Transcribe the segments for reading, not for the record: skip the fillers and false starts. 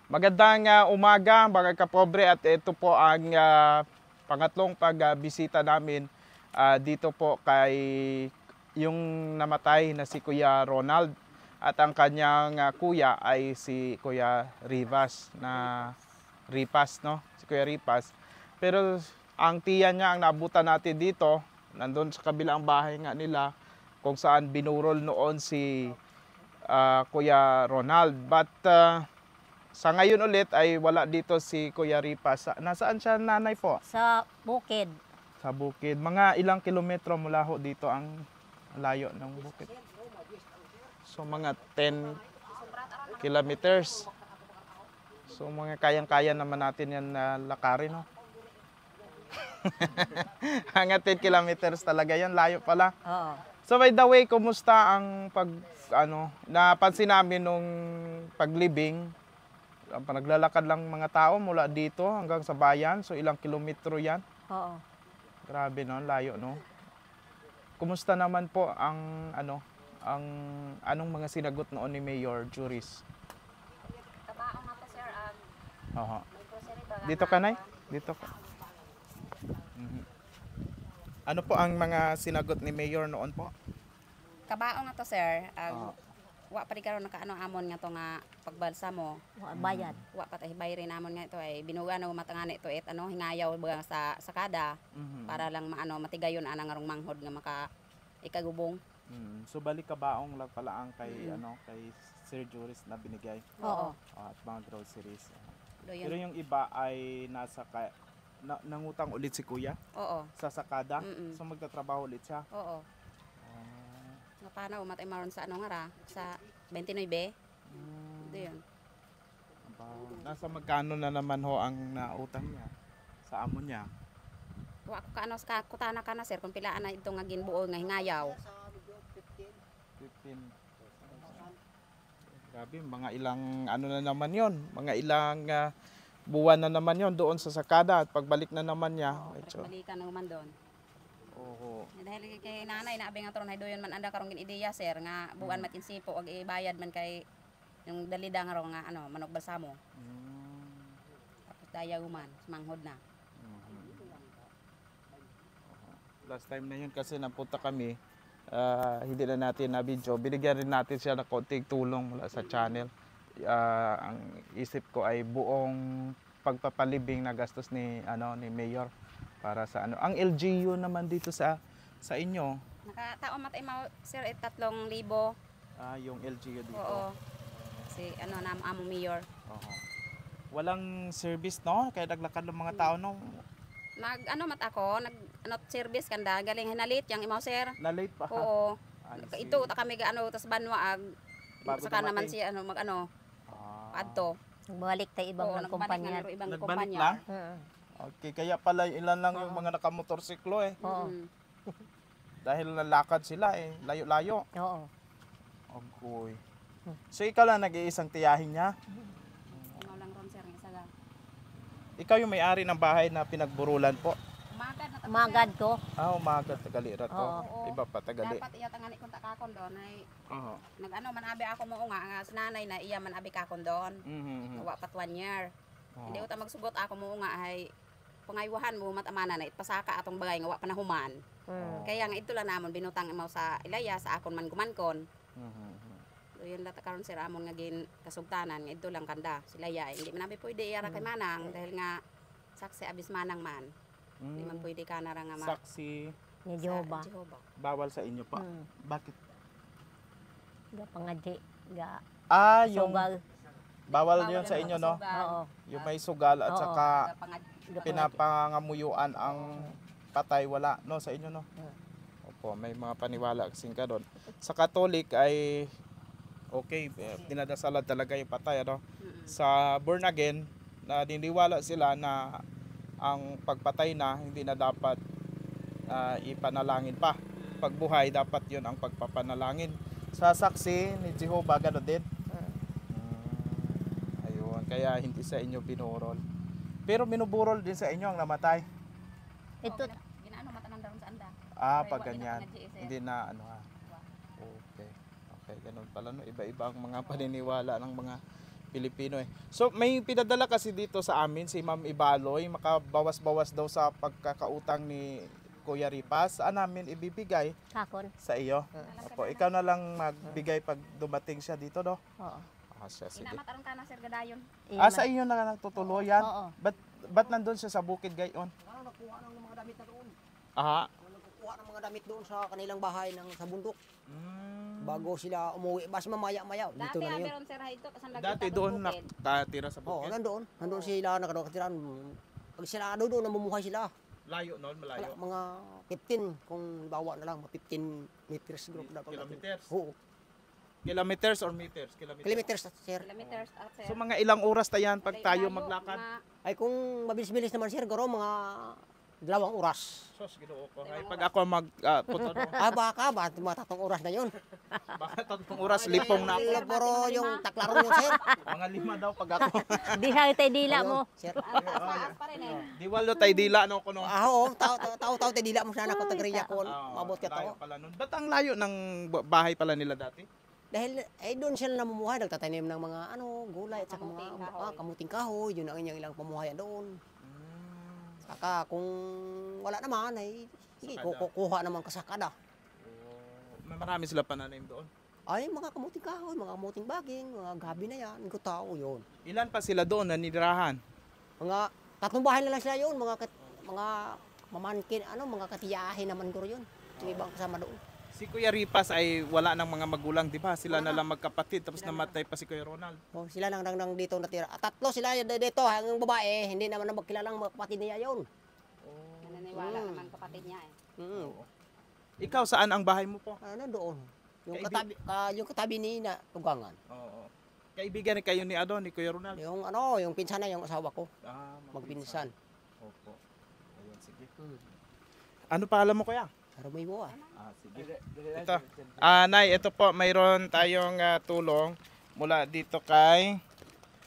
Magandang umaga mga kapobre at ito po ang pangatlong pagbisita namin dito po kay yung namatay na si Kuya Ronald at ang kanyang kuya ay si Kuya Ripas, no? Si Kuya Ripas. Pero ang tiya niya ang naabutan natin dito, nandun sa kabilang bahay nga nila kung saan binurol noon si Kuya Ronald. But sa ngayon ulit ay wala dito si Kuya Ripas. Nasaan siya nanay po? Sa bukid. Sa bukid. Mga ilang kilometro mula ho dito ang layo ng bukid? So mga 10 kilometers. So mga kayang-kaya naman natin yan na lakarin, no? Hanggang 10 kilometers talaga yan. Layo pala. Oo. So by the way, kumusta ang napansin namin nung paglibing? Naglalakad lang mga tao mula dito hanggang sa bayan. So ilang kilometro yan. Oo. Grabe, no? Layo, no? Kumusta naman po ang anong mga sinagot noon ni Mayor Juris? Kabaong na to, sir. Oho. Dito ka, Nay? Dito ka. Mhm. Ano po ang mga sinagot ni Mayor noon po? Kabaong na to, sir. Oo. Wa pa rin karon nakaano amon nga to nga pagbalsa mo. Bayad. Wa pa tayo bayrin amon nga ito ay binuga na matangani ito it hingayaw baga sa sakada Mhm. para lang matigayon anang ngarong manghod nga maka ikagubong. So balik kabaong lang pala ang kay Sir Juris na binigay Oo. at mga groceries. Do Pero yun. yung iba ay nangutang ulit si Kuya Oo. sa sakada. Mm-mm. So magtatrabaho ulit siya. Oo. Nga paano matay maron sa ano nga ra sa 29. Do yun. Nasa magkano na naman ho ang nautang niya sa amo niya? Wa ko kaano sa kutana ka na, sir kung pilaan na ito nga ginbuo nga hingayaw. 15. Grabe, mga ilang na naman yon, mga ilang buwan na naman yon doon sa sakada at pagbalik na naman niya. Medyo, Balikan na man doon. oo. Dahil kay nanay na abing nga tron hay doyon man anda karong gin-ideya, sir nga buwan matinsipo ag ibayad man kay yung dalida nga raw nga manok balsamo. Tapos daya human manghod na. Last time na yun kasi napunta kami, hindi na natin na video. Binigyan rin natin siya ng konting tulong mula sa channel. Ang isip ko ay buong pagpapalibing na gastos ni Mayor para sa Ang LGU naman dito sa inyo. Nakatao matay mao sir 3,000. Yung LGU dito. Oo. Si amo mayor. Oo. Walang service, no? Kaya naglakad ng mga tao, no? Nag mat ako service kanda galing hinalit yang imaw sir. Na late pa. Oo. I see. Ito ta kami ga tas banwa ag Bago saka naman dumating. si adto. Balik tayo ibang Oo, ng nagbalik kumpanya. nga ibang Nagbalik kumpanya. lang? Mm. Okay, kaya pala ilan lang yung mga nakamotorsiklo eh. Oo. Dahil nalakad sila eh, layo-layo. Oo. Okay. So ikaw lang nag-iisang tiyahin niya? Imaw lang ron sir nga saga. Ikaw yung may-ari ng bahay na pinagburulan po? Umagad na Magad ko. Umaga, tagali ra to. Oo. Iba pa, tagali. Dapat iya tangani kung takakon doon ay Oo. man abi ako mo nga sa nanay na iya man abi kakon doon. Mhm. Wa pat 1 year. Oo. Hindi uta magsugot ako mo nga ay pangaywahan mo matamana na itpasaka atong bagay nga wa panahuman. Mm. Kaya nga ito lang namon binutang imaw sa ilaya sa akon man gumankon. Mhm. So yun lata karon sir amon nga gin kasugtanan nga ito lang kanda sila ya hindi man abi pwede iyara kay manang dahil nga saksi abis manang man. Hindi man pwede ka na ra nga Saksi, Ni Jehovah. Jehovah. bawal sa inyo pa. Mm. Bakit? Ga pangadi. Ga Yung sugal. bawal yun sa inyo, no? Oo. Yung may sugal at Oo. saka pinapangamuyoan ang patay, wala, no? Sa inyo, no? Opo, may mga paniwala kasing ka doon. Sa Katolik ay okay, dinadasalan talaga yung patay, ano? Sa born again, na niniwala sila na ang pagpatay na hindi na dapat ipanalangin pa. Pagbuhay, dapat yun ang pagpapanalangin. Sa saksi ni Jehovah, gano'n din. Ayun, kaya hindi sa inyo binurol. Pero binuburol din sa inyo ang namatay. Ito, Ginaano matanan daron sa anda. Pag ganyan. Hindi na Okay. Okay, ganun pala, no? Iba-iba ang mga paniniwala ng mga Pilipino eh. So may pinadala kasi dito sa amin si Ma'am Ibaloy, makabawas-bawas daw sa pagkakautang ni Kuya Ripas. Saan namin ibibigay? Kakon. Sa iyo. Opo, ikaw na lang magbigay pag dumating siya dito, no? Oo. Ah, siya, sige. Inamat aron ka na sir gadayon. Ah, sa iyo na nagtutuluyan? Oo. Ba't nandun siya sa bukid gayon? Nakuha ng mga damit na doon. Aha. Nakukuha ng mga damit doon sa kanilang bahay sa bundok. Mm. Bago sila umuwi. Bas mamaya-maya. Dito Dati na yun. aberon sir dito kasan Dati doon nakatira sa Oo, bukid? nandoon. Nandoon sila nakatiran. Pag sila doon, namumuhay sila. Layo noon, malayo. Mga 15, kung bawa na lang, mga 15 meters group na. Kilometers? Oo. Kilometers or meters? Kilometers. Kilometers, sir. Kilometers out sir. So mga ilang oras tayan pag tayo Layo, maglakad? mga- Ay kung mabilis-bilis naman, sir, garo mga 2 oras. Sos, ginoo ko. Ay, pag ako puto no, Baka ba, mga 3 oras na yun. baka 3 oras lipong na ako. Pero yung taklaron yun, sir. Mga 5 daw pag ako. Diha tay dila mo. Sir. Taas pa rin eh. Di walo tay dila no ko no. Oo, tao dila mo sana ko tagriya ko. Mabot ka Layo tao. pala nun. Ba't ang layo ng bahay pala nila dati? Dahil doon sila namumuhay, nagtatanim ng mga gulay at saka Kamuting mga kahoy. kamuting kahoy, yun ang inyong ilang pamuhayan doon. Hmm. Saka kung wala naman ay sige, Sakada. kukuha naman kasakada. May marami sila pananim doon. Ay mga kamuting kahoy, mga kamuting baging, mga gabi na yan, ko tao yun. Ilan pa sila doon nanirahan? Mga 3 bahay na lang sila yun, mga mamangkin, mga katiyahin naman ko yun. Yung ibang kasama doon. Si Kuya Ripas ay wala ng mga magulang, di ba? Sila na lang magkapatid tapos namatay pa si Kuya Ronald. Oh, sila lang dito natira. At 3 sila dito, ang babae, hindi naman na magkilalang mga kapatid niya yun. Naniniwala naman kapatid niya eh. Ikaw, saan ang bahay mo po? Doon. Yung Kaibi- katabi ni na Tugangan. Oo. Kaibigan kayo ni ni Kuya Ronald? Yung pinsan na yung asawa ko, Ah, magpinsan. Opo. Ayun, sige. Ano pangalan mo, Kuya? Karumay mo ah. Ah, sige. Ito. Nay, ito po, mayroon tayong tulong mula dito kay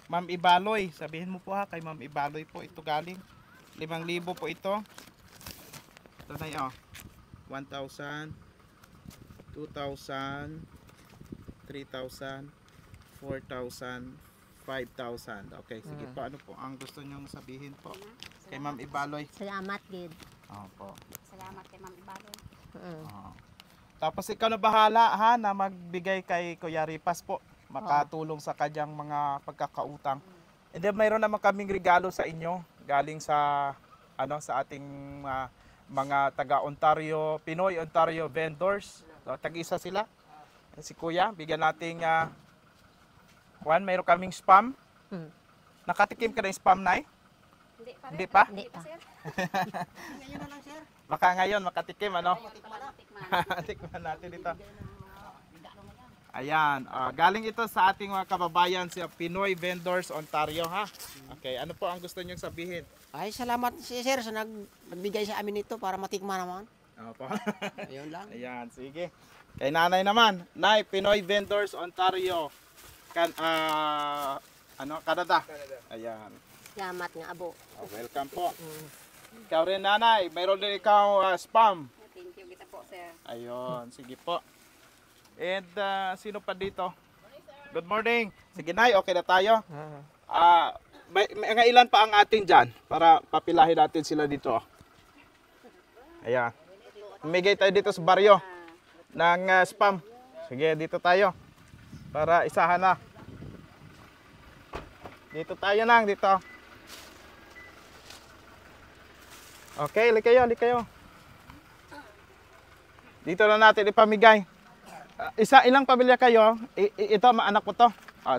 Ma'am Ibaloy. Sabihin mo po ha, kay Ma'am Ibaloy po. Ito galing. 5,000 po ito. Ito na yun. 1,000, 2,000, 3,000, 4,000, 5,000. Okay, sige po. Ano po ang gusto nyong sabihin po kay Ma'am Ibaloy? Salamat gid. Opo. Salamat kay Ma'am Ibaloy. Oo. Tapos ikaw na bahala ha na magbigay kay Kuya Ripas po. Makatulong sa kanyang mga pagkakautang. And then mayroon naman kaming regalo sa inyo galing sa sa ating mga taga Ontario, Pinoy Ontario vendors. So, tag-isa sila. Si Kuya, bigyan nating mayroon kaming spam. Nakatikim ka na yung spam, Nay? Hindi pa rin. Hindi pa? Hindi pa. Sir. Ngayon na lang, sir. Baka ngayon makatikim Tikman. Tikman natin ito. Ayan, galing ito sa ating mga kababayan sa Pinoy Vendors Ontario ha. Okay, ano po ang gusto niyong sabihin? Ay, salamat sir sa nagbigay sa amin ito para matikman naman. Opo. Ayun lang. Ayan, sige. Kay nanay naman, Nay, Pinoy Vendors Ontario. Canada. Ayan. Salamat nga abo. Welcome po. Ikaw rin nanay, mayroon din ikaw spam. Thank you kita po sir. Ayun, sige po. And sino pa dito? Good morning. Sige Nay, okay na tayo. May ilan pa ang atin dyan para papilahin natin sila dito. Ayan. Umigay tayo dito sa baryo ng spam. Sige, dito tayo. Para isahan na. Dito tayo nang, dito. Okay, lik kayo. Dito na natin ipamigay. Ilang pamilya kayo? Ito, anak ko to.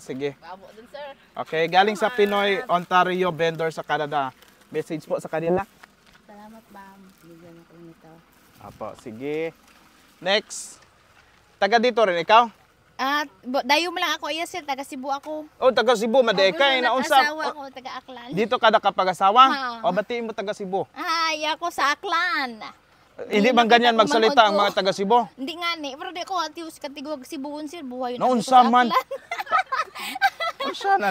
Sige. Abo dun sir. Okay, galing sa Pinoy Ontario vendor sa Canada. Message po sa kanila. Salamat ma'am. Bigyan ako nito. Apo, sige. Next. Taga dito rin ikaw? Dayo mo lang ako, iya sir, taga Cebu ako. Oh, taga Cebu, madekay na unsa. Asawa ko, taga Aklan. Dito ka nakapag-asawa? Ha. O batiin mo taga Cebu? Ay, ako sa Aklan. Hindi man ganyan magsalita ang mga taga Cebu. Hindi nga ni, pero di ko atius katigwag Cebuon sir, buhay yun. Naunsa man. Unsa na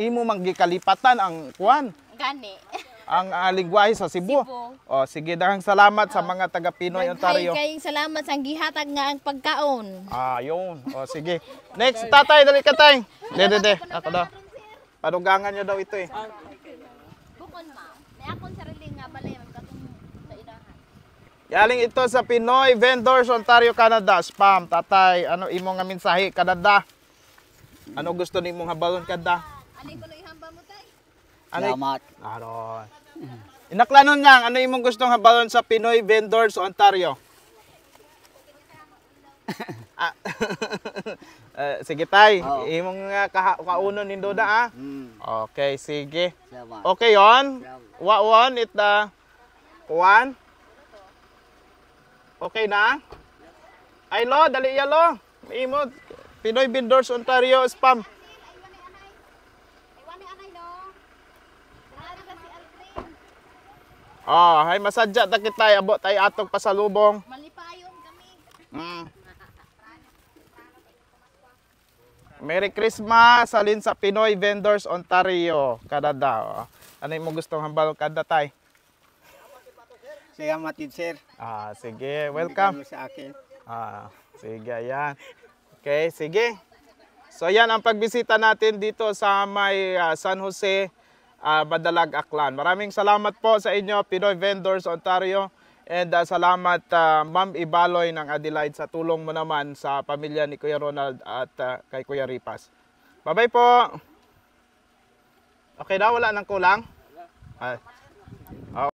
Imo manggikalipatan ang kuan. Gani. ang lingwahe sa Cebu. Cebu. O sige, daghang salamat sa mga taga Pinoy Ontario. Kayong salamat sa gihatag nga ang pagkaon. Yun. O sige. Next, tatay, dali ka tay. De. Ako daw. Panugangan niyo daw ito eh. Bukon ma'am. May akong sarili nga balay magkatong sa ilahan. Yaling ito sa Pinoy Vendors Ontario, Canada. Spam, tatay. Ano imo nga mensahe, Canada? Ano gusto ni mong habalon, Canada? Alin ko na ihamba mo tay? Salamat. Aron. Inaklanon lang, ano imong gustong habalon sa Pinoy Vendors Ontario? Sige tay, imong kaunon nindo na Okay, sige. Salamat. Okay yon. One it one. Okay na? Ay lo, dali ya lo. Imo Pinoy Vendors Ontario spam. Hay masadya ta kita abot tay atong pasalubong. Malipayon kami. Merry Christmas salin sa Pinoy Vendors Ontario, Canada. Ano mo gustong hambalon kada tay? Salamat din, sir. Sige, welcome. Sa akin. Sige, ayan. Okay, sige. So, yan ang pagbisita natin dito sa may San Jose, Madalag, Aklan. Maraming salamat po sa inyo, Pinoy Vendors Ontario. And salamat, Ma'am Ibaloy ng Adelaide sa tulong mo naman sa pamilya ni Kuya Ronald at kay Kuya Ripas. Bye-bye po. Okay daw, wala nang kulang?